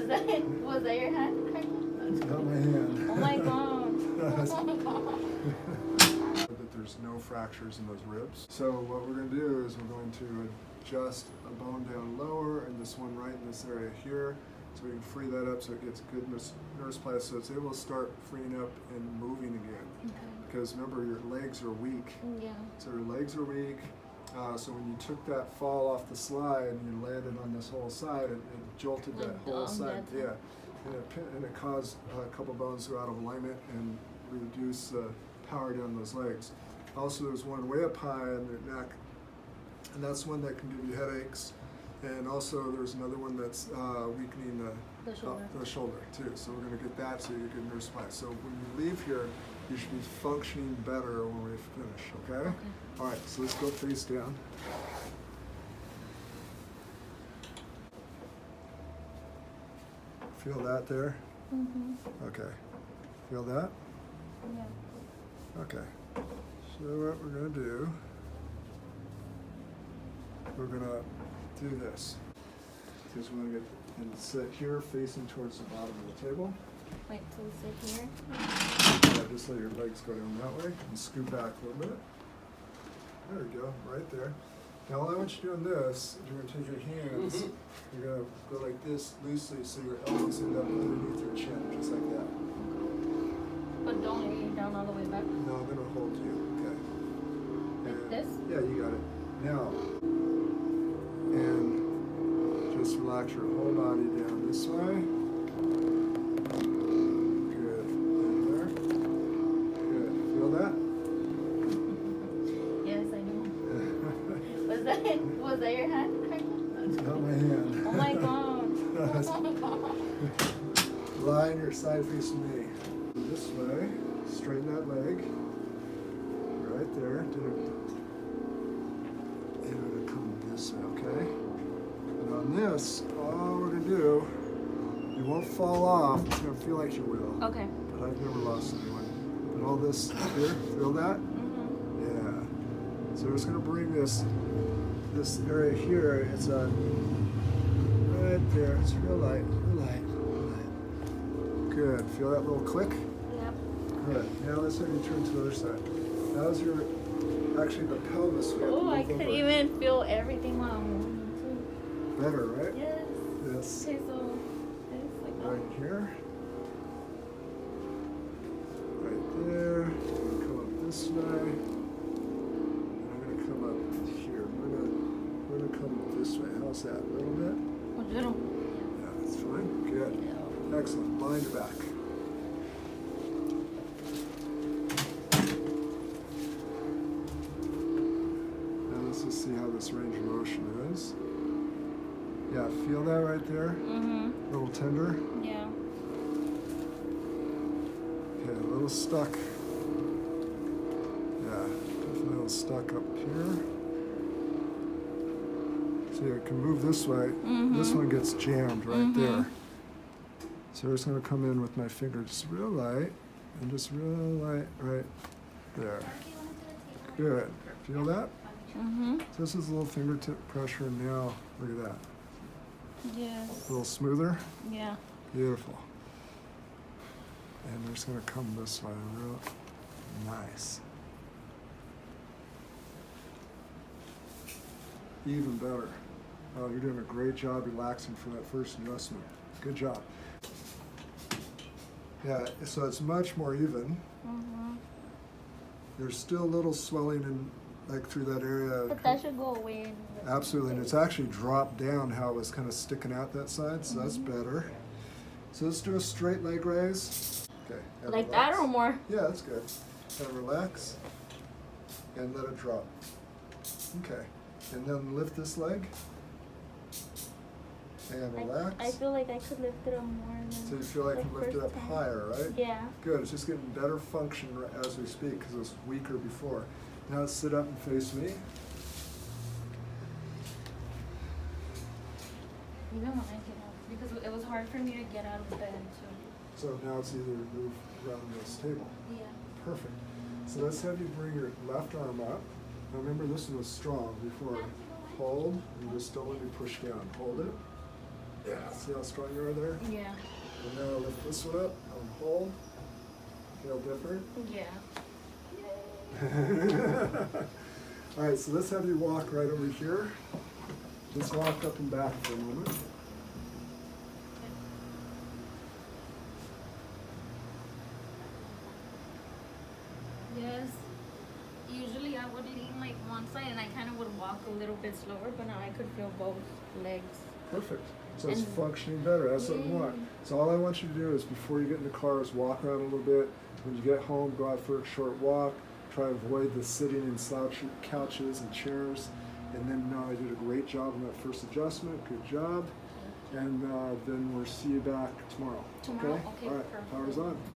Was that your hand? It's not my hand. Oh my god. That there's no fractures in those ribs. So what we're going to do is we're going to adjust a bone down lower and this one right in this area here, so we can free that up so it gets good nerve supply, so it's able to start freeing up and moving again. Okay. Because remember, your legs are weak. Yeah. So your legs are weak. So when you took that fall off the slide and you landed on this whole side, it jolted that whole side. Yeah. And it caused a couple bones to go out of alignment and reduce power down those legs. Also, there's one way up high in the neck, and that's one that can give you headaches. And also, there's another one that's weakening the shoulder too. So we're going to get that so you get nerve supply. So when you leave here, you should be functioning better when we finish. Okay? All right. So let's go face down. Feel that there? Mm-hmm. Okay. Feel that? Yeah. Okay. So what we're going to do, we're going to do this. Because we're going to get and sit here facing towards the bottom of the table. Wait till we sit here. Yeah, just let your legs go down that way and scoot back a little bit. There we go, right there. Now all I want you to do in this is you're going to take your hands, you're going to go like this loosely so your elbows end up underneath your chin, just like that. But don't lay it down all the way back. No, I'm going to hold you, okay. Like this? Yeah, you got it. Now, and just relax your whole body down this way. Good. And there. Good. Feel that? Yes, I do. Was that your hand? It's not my hand. Oh my god. Lie on your side facing me. This way. Straighten that leg. Right there. And we're going to come this way, okay? And on this, all we're going to do, you won't fall off. It's going to feel like you will. Okay. But I've never lost anyone. But all this here, feel that? Mm-hmm. Yeah. So we're just going to bring this area here. It's right there. It's real light, real light, real light. Good. Feel that little click? Yep. Good. Now let's have you turn to the other side. How's your, actually the pelvis? Oh, I could even feel everything while I'm moving too. Better, right? Yes. Yes. Okay, so it's like Right here. Right there. I'm going to come up this way. And I'm going to come up here. We're going to come this way. How's that? A little bit? a little. Yeah, that's fine. Good. Yeah. Excellent. Line to back. Now let's just see how this range of motion is. Yeah, feel that right there? Mm-hmm. A little tender? Yeah. Okay, a little stuck. Yeah, definitely a little stuck up here. So you can move this way. Mm-hmm. This one gets jammed right there. So I'm just going to come in with my finger just real light and just real light right there. Good. Feel that? Mm-hmm. So this is a little fingertip pressure now. Look at that. Yes. A little smoother. Yeah. Beautiful. And we're just going to come this way. Real nice. Even better. Oh, you're doing a great job relaxing for that first adjustment. Good job. Yeah, so it's much more even. Mm-hmm. There's still a little swelling in, like through that area. But that should go away. Absolutely, and it's actually dropped down how it was kind of sticking out that side, so that's better. So let's do a straight leg raise. Okay. And Like relax. that or more? Yeah, that's good. And relax and let it drop. Okay. And then lift this leg. And relax. I feel like I could lift it up more. Than So you feel like you lift it up higher, right? Yeah. Good. It's just getting better function as we speak because it was weaker before. Now let's sit up and face me. Even when I get up, because it was hard for me to get out of bed too. So now it's either move around this table. Yeah. Perfect. So let's have you bring your left arm up. Now remember, this one was strong before. Hold, and just don't let me push down. Hold it. Yeah, see how strong you are there? Yeah. And now lift this one up and hold. Feel different? Yeah. All right, so let's have you walk right over here. Just walk up and back for a moment. Yes. Usually I would lean like one side and I kind of would walk a little bit slower, but now I could feel both legs. Perfect. So it's And- functioning better. That's what we want. So all I want you to do is before you get in the car is walk around a little bit. When you get home, go out for a short walk. Try to avoid the sitting in slouchy couches and chairs. And then you did a great job on that first adjustment. Good job. And then we'll see you back tomorrow. Tomorrow? Okay, All right. perfect. Power's on.